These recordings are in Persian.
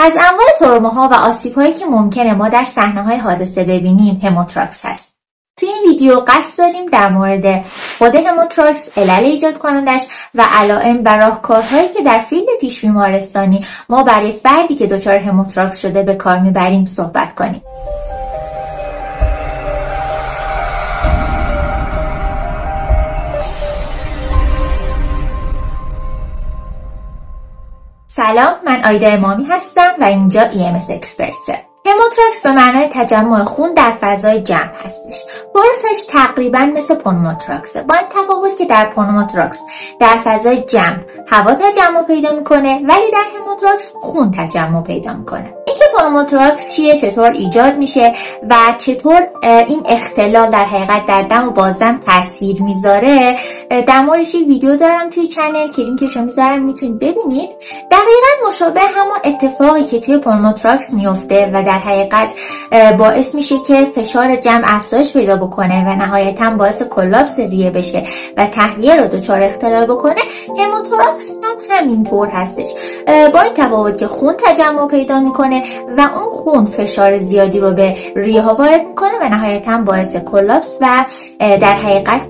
از انواع تروماها و آسیب‌هایی که ممکنه ما در صحنه‌های حادثه ببینیم هموتراکس هست. توی این ویدیو قصد داریم در مورد خود هموتراکس، علل ایجاد کنندش و علائم و راهکارهایی که در فیلد پیش بیمارستانی ما برای فردی که دچار هموتراکس شده به کار میبریم صحبت کنیم. سلام، من آیدا امامی هستم و اینجا EMS اکسپرته. هموتراکس به معنای تجمع خون در فضای جمع هستش. پروسش تقریبا مثل پنوموتراکسه، با این تفاوت که در پنوموتراکس در فضای جمع هوا تجمع پیدا میکنه ولی در هموتراکس خون تجمع پیدا میکنه. اینکه پنوموتراکس چیه، چطور ایجاد میشه و چطور این اختلال در حقیقت در دم و بازدم تاثیر میذاره، در موردش یک ویدیو دارم توی چنل که لینکشو میذارم، میتونید ببینید. دقیقاً مشابه همون اتفاقی که توی پنوموتراکس میفته و در حقیقت باعث میشه که فشار جمع افزایش پیدا بکنه و نهایتاً باعث کلاپس ریه بشه و تهویه رو دچار اختلال بکنه، هموتراکس هم همینطور هستش، با این تفاوت که خون تجمع پیدا میکنه و اون خون فشار زیادی رو به ریه ها وارد میکنه و نهایتاً باعث کلاپس و در حقیقت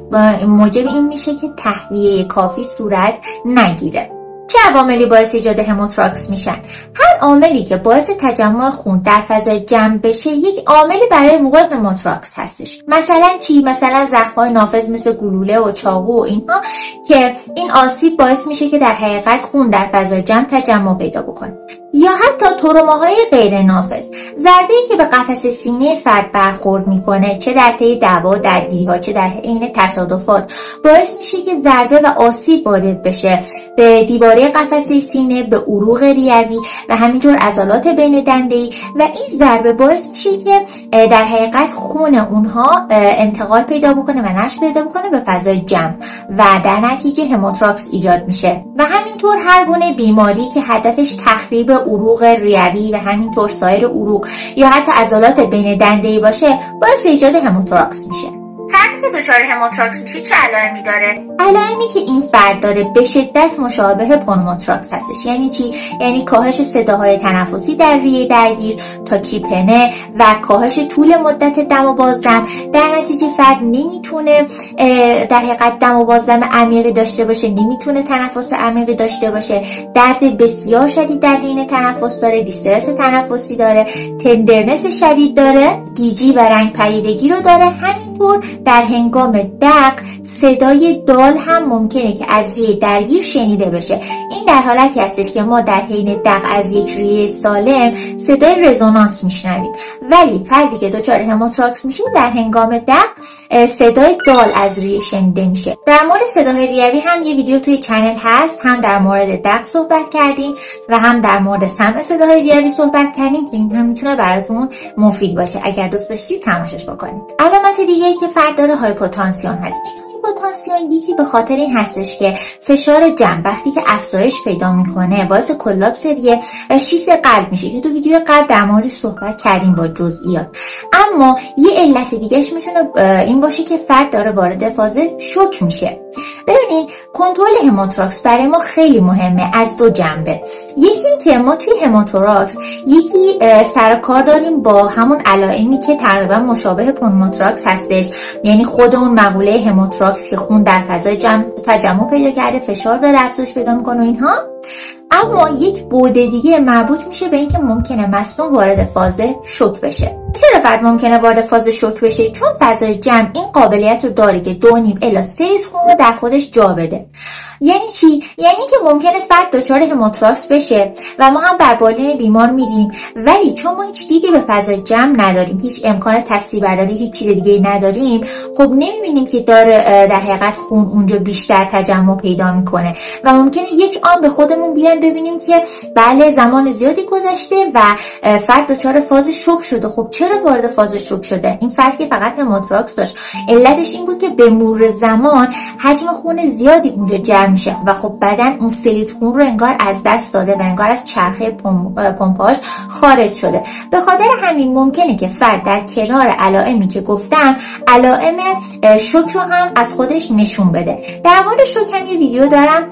موجب این میشه که تهویه کافی صورت نگیره. چه عواملی باعث ایجاد هموتراکس میشن؟ هر عاملی که باعث تجمع خون در فضای جمع بشه یک عاملی برای وقوع هموتراکس هستش. مثلا چی؟ مثلا زخم‌های نافذ مثل گلوله و چاقو و اینها که این آسیب باعث میشه که در حقیقت خون در فضای جمع تجمع پیدا بکنه. یا حتی تروماهای غیر نافذ، ضربه‌ای که به قفسه سینه فرد برخورد میکنه، چه در طی دعوا، درگیری‌ها، چه در حین تصادفات، باعث میشه که ضربه و آسیب وارد بشه به دیواره قفسه سینه، به عروق ریوی و همینطور عضلات بین دنده‌ای و این ضربه باعث میشه که در حقیقت خون اونها انتقال پیدا بکنه و نشر پیدا بکنه به فضای جمع و در نتیجه هموتراکس ایجاد میشه. و همینطور هر گونه بیماری که هدفش تخریب عروق ریوی و همینطور سایر عروق یا حتی عضلات بین دنده‌ای باشه باعث ایجاد هموتراکس میشه. فردی که دچار هموتراکس میشه چه علائمی داره؟ علائمی که این فرد داره به شدت مشابه پنوموتراکس هستش. یعنی چی؟ یعنی کاهش صداهای تنفسی در ریه درگیر، تاکیپنه و کاهش طول مدت دم و بازدم. در نتیجه فرد نمیتونه در حقیقت دم و بازدم عمیقی داشته باشه، نمیتونه تنفس عمیقی داشته باشه، درد بسیار شدید در حین تنفس داره، دیسترس تنفسی داره، تندرنس شدید داره، گیجی و رنگ پریدگی رو داره. همینطور در هنگام دق صدای دال هم ممکنه که از ریه درگیر شنیده بشه. این در حالتی هستش که ما در حین دق از یک ریه سالم صدای رزونانس میشنویم، ولی فردی که دچار هموتراکس میشه در هنگام دق صدای دال از ریه شنیده میشه. در مورد صداهای ریوی هم یه ویدیو توی چنل هست، هم در مورد دق صحبت کردیم و هم در مورد سمع صداهای ریوی صحبت کردیم که این هم میتونه براتون مفید باشه. اگر دوست داشتید تماشاش بکنید. علامت دیگه‌ای که فرد داره هایپوتانسیون هست. هایپوتانسیون یکی به خاطر این هستش که فشار جمع وقتی که افزایش پیدا میکنه باعث کلاپس ریه و شیست قلب میشه که تو ویدیو قلب در موردش صحبت کردیم با جزئیات. اما یه علت دیگهش میتونه این باشه که فرد داره وارد فاز شوک میشه. ببینید کنترل هموتراکس برای ما خیلی مهمه از دو جنبه. یکی این که ما توی هموتراکس یکی سر کار داریم با همون علائمی که تقریبا مشابه پنوموتراکس هستش، یعنی خود اون مقوله هموتراکس که خون در فضای جمع تجمع پیدا کرده، فشار داره افزایش پیدا میکنه و اینها. اما یک بعد دیگه مربوط میشه به اینکه ممکنه مصدوم وارد فاز شوک بشه. چرا فرد ممکنه وارد فاز شوک بشه؟ چون فضای جمع این قابلیت رو داره که 2.5 الی 3 لیتر خون رو در خودش جا بده. یعنی چی؟ یعنی که ممکنه فرد دچار هموتراکس بشه و ما هم بر بالین بیمار میریم، ولی چون ما هیچ دیدی به فضای جمع نداریم، هیچ امکان تصویربرداری، هیچ چیز دیگه نداریم، خب نمیبینیم که داره در حقیقت خون اونجا بیشتر تجمع پیدا میکنه و ممکنه یک آن به خودمون بیان ببینیم که بله زمان زیادی گذشته و فرد دچار فاز شوک شده. خب چرا وارد فاز شوک شده؟ این فرد که فقط هموتراکس داشت، علتش این بود که به مرور زمان حجم خون زیادی اونجا جمع میشه و خب بدن اون 3 لیتر خون رو انگار از دست داده و انگار از چرخه پمپاژ خارج شده. به خاطر همین ممکنه که فرد در کنار علائمی که گفتم علائم شوک رو هم از خودش نشون بده. در مورد شوک هم یه ویدیو دارم،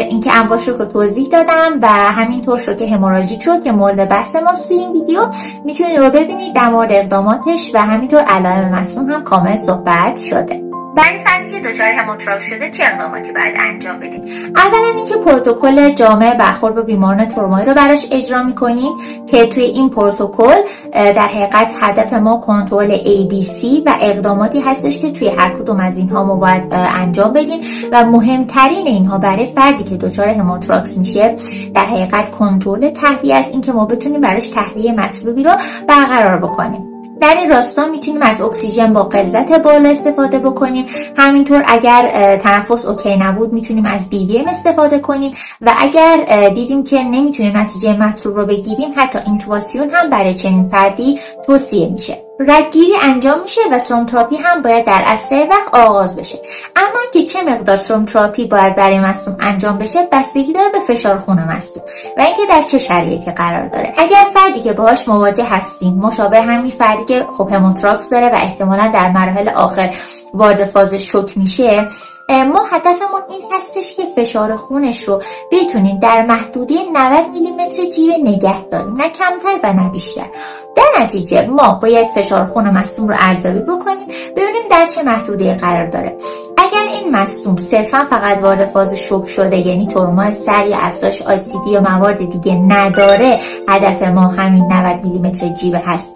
اینکه انواع شوک رو توضیح دادم و همینطور شوک هموراژیک رو که مورد بحث ماست توی این ویدیو میتونید رو ببینید. در مورد اقداماتش و همینطور علائم مصدوم هم کامل صحبت شده. برای فردی که دچار هموتراکس شده چه اقداماتی باید انجام بدیم؟ اولا اینکه پروتکل جامع برخورد با بیماران ترومایی رو براش اجرا میکنیم که توی این پروتکل در حقیقت هدف ما کنترل ABC و اقداماتی هستش که توی هر کدوم از اینها ما باید انجام بدیم و مهمترین اینها برای فردی که دچار هموتراکس میشه در حقیقت کنترل تهویه است، اینکه ما بتونیم براش تهویه مطلوبی رو برقرار بکنیم. در این راستا میتونیم از اکسیژن با غلظت بالا استفاده بکنیم. همینطور اگر تنفس اوکی نبود میتونیم از BVM استفاده کنیم و اگر دیدیم که نمیتونیم نتیجه مطلوب رو بگیریم حتی اینتوباسیون هم برای چنین فردی توصیه میشه. رگگیری انجام میشه و سرم تراپی هم باید در اسرع وقت آغاز بشه. اما که چه مقدار سرم تراپی باید برای مصدوم انجام بشه بستگی داره به فشار خون مصدوم و اینکه در چه شرایطی قرار داره. اگر فردی که باهاش مواجه هستیم مشابه همین فردی که خب هموتراکس داره و احتمالاً در مراحل آخر وارد فاز شوک میشه، ما هدفمون این هستش که فشار خونش رو بتونیم در محدوده 90 میلیمتر جیوه نگه داریم، نه کمتر و نه بیشتر. در نتیجه ما باید فشار خون مصدوم رو ارزیابی بکنیم، ببینیم در چه محدوده قرار داره. اگر این مصدوم صرفا فقط وارد فاز شوک شده، یعنی تروما سر یا افزایش ICD یا موارد دیگه نداره، هدف ما همین 90 میلیمتر جیوه هست.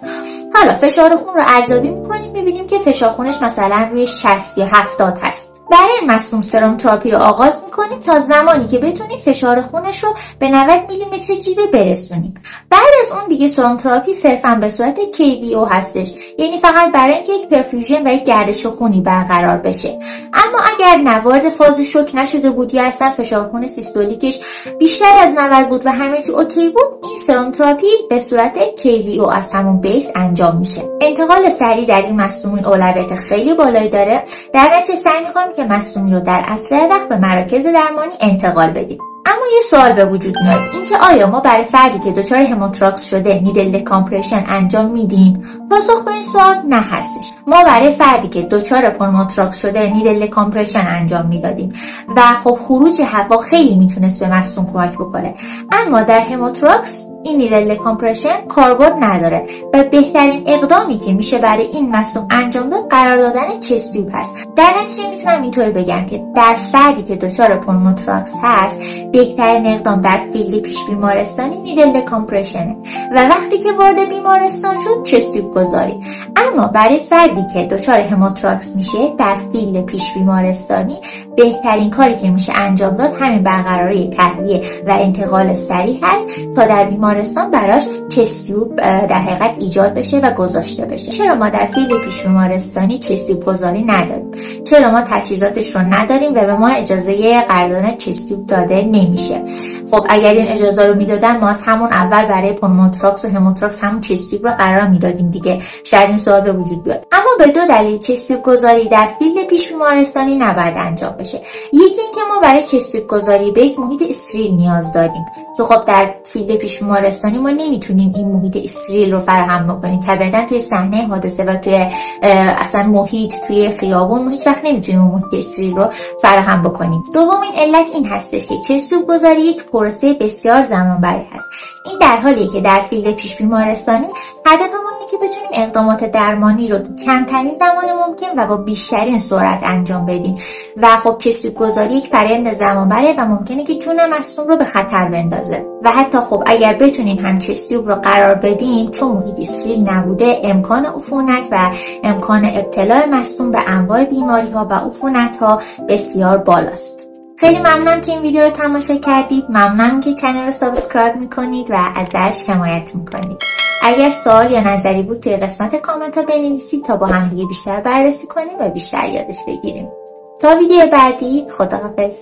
حالا فشار خون رو ارزیابی میکنیم، ببینیم که فشار خونش مثلا روی 60 یا 70 هست. برای این مصدوم سرم تراپی رو آغاز میکنیم تا زمانی که بتونیم فشار خونش رو به 90 میلیمتر جیوه برسونیم. بعد از اون دیگه سرم تراپی صرفا به صورت KVO هستش، یعنی فقط برای اینکه یک پرفیوژن و یک گردش خونی برقرار بشه. اما اگر وارد فاز شوک نشده بود یا اصلا فشار خون سیستولیکش بیشتر از 90 بود و همه چی اوکی بود، این سرم تراپی به صورت KVO از همون بیس انجام میشه. انتقال سریع در این مصدومین اولویت خیلی بالایی داره. در نتیجه سعی میکنیم که مصدومی رو در اسرع وقت به مراکز درمانی انتقال بدیم. اما یه سوال به وجود میاد، اینکه آیا ما برای فردی که دچار هموتراکس شده نیدل دکامپرشن انجام میدیم؟ پاسخ به این سوال نه هستش. ما برای فردی که دچار هموتراکس شده نیدل دکامپرشن انجام میدادیم و خب خروج هوا خیلی میتونست به مصدوم کمک بکنه. اما در هموتراکس این نیدل دکامپرشن کاربرد نداره و بهترین اقدامی که میشه برای این مصدوم انجام داد قرار دادن چست تیوب هست. در نتیجه میتونم اینطور بگم که در فردی که دچار پنوموتراکس هست بهترین اقدام در فیلد پیش بیمارستانی نیدل دکامپرشنه و وقتی که وارد بیمارستان شد چست تیوب گذاری. اما برای فردی که دچار هموتراکس میشه در فیلد پیش بیمارستانی بهترین کاری که میشه انجام داد همین برقراری تهویه و انتقال سریع هست تا در بیمارستان براش چست تیوب در حقیقت ایجاد بشه و گذاشته بشه. چرا ما در فیلد پیش بیمارستانی چست تیوب گذاری نداریم؟ چرا ما تجهیزاتش رو نداریم و به ما اجازه قرارداد چست تیوب داده نمیشه؟ خب اگر این اجازه رو میدادن ما از همون اول برای پنوموتراکس و هموتراکس همون چست تیوب رو قرار میدادیم دیگه. شاید این سوال به وجود بیاد. اما به دو دلیل چست تیوب گذاری در فیلد پیش بیمارستانی نباید انجام بشه. یکی اینکه ما برای چست تیوب گذاری به یک محیط استریل نیاز داریم که خب در فیلد پیش بیمارستانی ما نمیتونیم این محیط استریل رو فراهم بکنیم. طبعا توی صحنه حادثه و توی اصلا محیط توی خیابون ما هیچ وقت نمیتونیم اون محیط استریل رو فراهم بکنیم. دومین علت این هستش که چست تیوب گذاری یک پروسه بسیار زمانبری هست. این در حالیه که در فیلد پیش بیمارستانی هدفمون اینه که بتونیم اقدامات درمانی رو کمترین زمان ممکن و با بیشترین سرعت انجام بدیم و خب چست تیوب گذاری یک فرآیند زمانبره و ممکنه که جون مصدوم رو به خطر بندازه و حتی خب اگر بتونیم هم چست تیوب رو قرار بدیم چون محیط استریل نبوده امکان عفونت و امکان ابتلا مصدوم به انواع بیماری‌ها و عفونت‌ها بسیار بالاست. خیلی ممنونم که این ویدیو رو تماشا کردید. ممنونم که کانال رو سابسکرایب میکنید و ازش حمایت میکنید. اگر سوال یا نظری بود توی قسمت کامنت ها بنویسید تا با هم دیگه بیشتر بررسی کنیم و بیشتر یادش بگیریم. تا ویدیو بعدی، خداحافظ.